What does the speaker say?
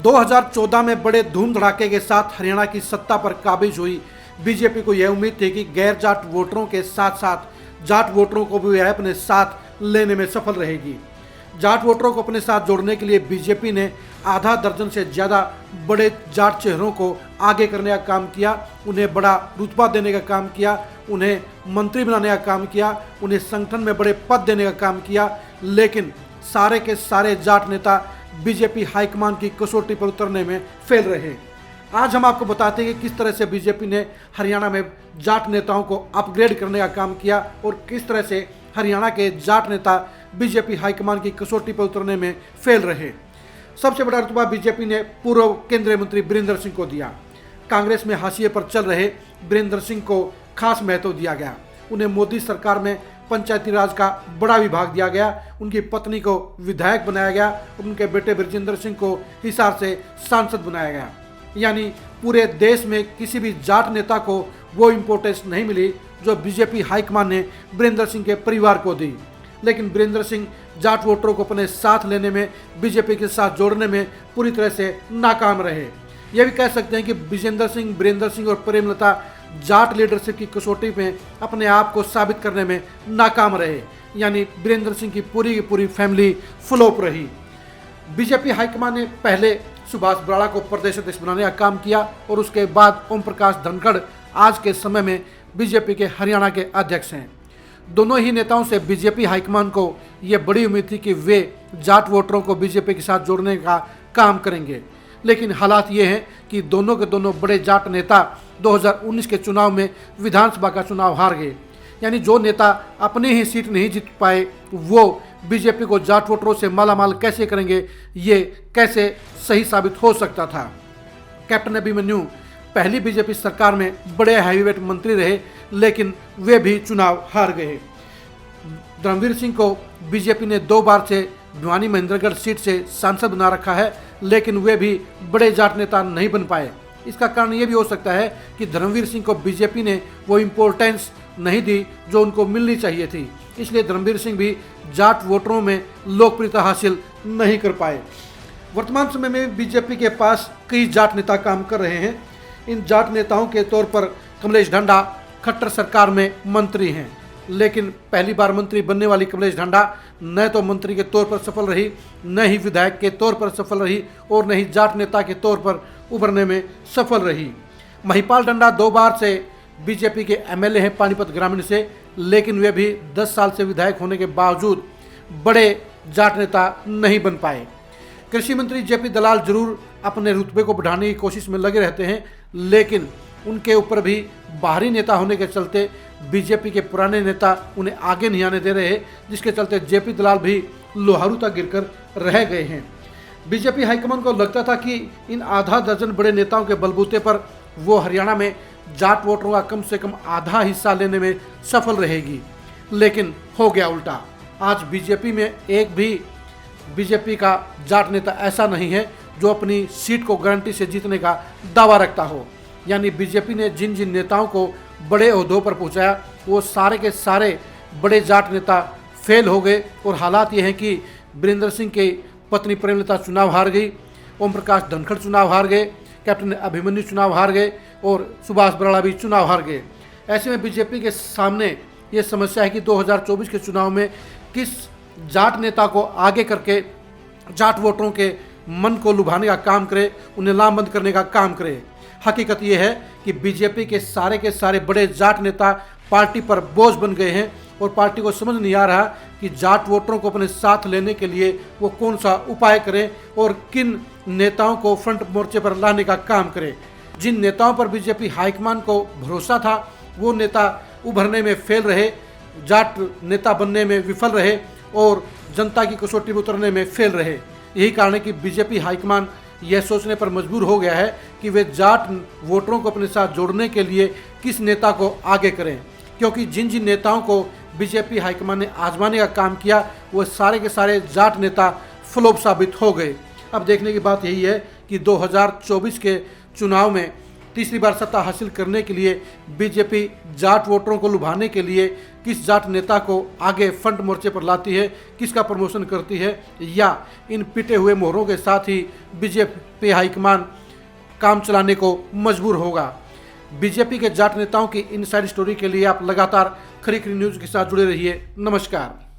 2014 में बड़े धूम धड़ाके के साथ हरियाणा की सत्ता पर काबिज हुई बीजेपी को यह उम्मीद थी कि गैर जाट वोटरों के साथ साथ जाट वोटरों को भी वह अपने साथ लेने में सफल रहेगी। जाट वोटरों को अपने साथ जोड़ने के लिए बीजेपी ने आधा दर्जन से ज़्यादा बड़े जाट चेहरों को आगे करने का काम किया, उन्हें बड़ा रुतबा देने का काम किया, उन्हें मंत्री बनाने का काम किया, उन्हें संगठन में बड़े पद देने का काम किया। लेकिन सारे के सारे जाट नेता बीजेपी हाईकमान की कसौटी पर उतरने में फेल रहे। आज हम आपको बताते हैं कि किस तरह से बीजेपी ने हरियाणा में जाट नेताओं को अपग्रेड करने का काम किया और किस तरह से हरियाणा के जाट नेता बीजेपी हाईकमान की कसौटी पर उतरने में फेल रहे। सबसे बड़ा रुतबा बीजेपी ने पूर्व केंद्रीय मंत्री बीरेंद्र सिंह को दिया। कांग्रेस में हाशिए पर चल रहे बीरेंद्र सिंह को खास महत्व दिया गया। उन्हें मोदी सरकार में पंचायती राज का बड़ा विभाग दिया गया, उनकी पत्नी को विधायक बनाया गया, उनके बेटे बृजेंद्र सिंह को हिसार से सांसद बनाया गया। यानी पूरे देश में किसी भी जाट नेता को वो इम्पोर्टेंस नहीं मिली जो बीजेपी हाईकमान ने बीरेंद्र सिंह के परिवार को दी। लेकिन बीरेंद्र सिंह जाट वोटरों को अपने साथ लेने में, बीजेपी के साथ जोड़ने में पूरी तरह से नाकाम रहे। यह भी कह सकते हैं कि बीरेंद्र सिंह और प्रेमलता जाट लीडरशिप की कसौटी में अपने आप को साबित करने में नाकाम रहे। यानी बीरेंद्र सिंह की पूरी फैमिली फ्लॉप रही। बीजेपी हाईकमान ने पहले सुभाष बराड़ा को प्रदेश अध्यक्ष बनाने का काम किया और उसके बाद ओम प्रकाश धनखड़ आज के समय में बीजेपी के हरियाणा के अध्यक्ष हैं। दोनों ही नेताओं से बीजेपी हाईकमान को यह बड़ी उम्मीद थी कि वे जाट वोटरों को बीजेपी के साथ जोड़ने का काम करेंगे। लेकिन हालात ये हैं कि दोनों के दोनों बड़े जाट नेता 2019 के चुनाव में विधानसभा का चुनाव हार गए। यानी जो नेता अपनी ही सीट नहीं जीत पाए वो बीजेपी को जाट वोटरों से मालामाल कैसे करेंगे, ये कैसे सही साबित हो सकता था। कैप्टन अभिमन्यु पहली बीजेपी सरकार में बड़े हैवीवेट मंत्री रहे, लेकिन वे भी चुनाव हार गए। धर्मवीर सिंह को बीजेपी ने 2 बार से भिवानी महेंद्रगढ़ सीट से सांसद बना रखा है, लेकिन वे भी बड़े जाट नेता नहीं बन पाए। इसका कारण ये भी हो सकता है कि धर्मवीर सिंह को बीजेपी ने वो इम्पोर्टेंस नहीं दी जो उनको मिलनी चाहिए थी, इसलिए धर्मवीर सिंह भी जाट वोटरों में लोकप्रियता हासिल नहीं कर पाए। वर्तमान समय में बीजेपी के पास कई जाट नेता काम कर रहे हैं। इन जाट नेताओं के तौर पर कमलेश ढांडा खट्टर सरकार में मंत्री हैं, लेकिन पहली बार मंत्री बनने वाली कमलेश ढांडा न तो मंत्री के तौर पर सफल रही, न ही विधायक के तौर पर सफल रही और न ही जाट नेता के तौर पर उभरने में सफल रही। महिपाल डंडा 2 बार से बीजेपी के एमएलए हैं पानीपत ग्रामीण से, लेकिन वे भी 10 साल से विधायक होने के बावजूद बड़े जाट नेता नहीं बन पाए। कृषि मंत्री जेपी दलाल जरूर अपने रुतबे को बढ़ाने की कोशिश में लगे रहते हैं, लेकिन उनके ऊपर भी बाहरी नेता होने के चलते बीजेपी के पुराने नेता उन्हें आगे नहीं आने दे रहे, जिसके चलते जेपी दलाल भी लोहारू तक गिरकर रह गए हैं। बीजेपी हाईकमान को लगता था कि इन आधा दर्जन बड़े नेताओं के बलबूते पर वो हरियाणा में जाट वोटरों का कम से कम आधा हिस्सा लेने में सफल रहेगी, लेकिन हो गया उल्टा। आज बीजेपी में एक भी बीजेपी का जाट नेता ऐसा नहीं है जो अपनी सीट को गारंटी से जीतने का दावा रखता हो। यानी बीजेपी ने जिन जिन नेताओं को बड़े ओहदों पर पहुंचाया वो सारे के सारे बड़े जाट नेता फेल हो गए और हालात ये हैं कि बीरेंद्र सिंह की पत्नी प्रेमलता चुनाव हार गई, ओम प्रकाश धनखड़ चुनाव हार गए, कैप्टन अभिमन्यु चुनाव हार गए और सुभाष बराड़ा भी चुनाव हार गए। ऐसे में बीजेपी के सामने ये समस्या है कि 2024 के चुनाव में किस जाट नेता को आगे करके जाट वोटरों के मन को लुभाने का काम करे, उन्हें लामबंद करने का काम करे। हकीकत ये है कि बीजेपी के सारे बड़े जाट नेता पार्टी पर बोझ बन गए हैं और पार्टी को समझ नहीं आ रहा कि जाट वोटरों को अपने साथ लेने के लिए वो कौन सा उपाय करें और किन नेताओं को फ्रंट मोर्चे पर लाने का काम करें। जिन नेताओं पर बीजेपी हाईकमान को भरोसा था वो नेता उभरने में फेल रहे, जाट नेता बनने में विफल रहे और जनता की कसौटी में उतरने में फेल रहे। यही कारण है कि बीजेपी हाईकमान यह सोचने पर मजबूर हो गया है कि वे जाट वोटरों को अपने साथ जोड़ने के लिए किस नेता को आगे करें, क्योंकि जिन जिन नेताओं को बीजेपी हाईकमान ने आजमाने का काम किया वो सारे के सारे जाट नेता फ्लॉप साबित हो गए। अब देखने की बात यही है कि 2024 के चुनाव में तीसरी बार सत्ता हासिल करने के लिए बीजेपी जाट वोटरों को लुभाने के लिए किस जाट नेता को आगे फ्रंट मोर्चे पर लाती है, किसका प्रमोशन करती है, या इन पिटे हुए मोहरों के साथ ही बीजेपी हाईकमान काम चलाने को मजबूर होगा। बीजेपी के जाट नेताओं की इनसाइड स्टोरी के लिए आप लगातार खरी खरी न्यूज के साथ जुड़े रहिए। नमस्कार।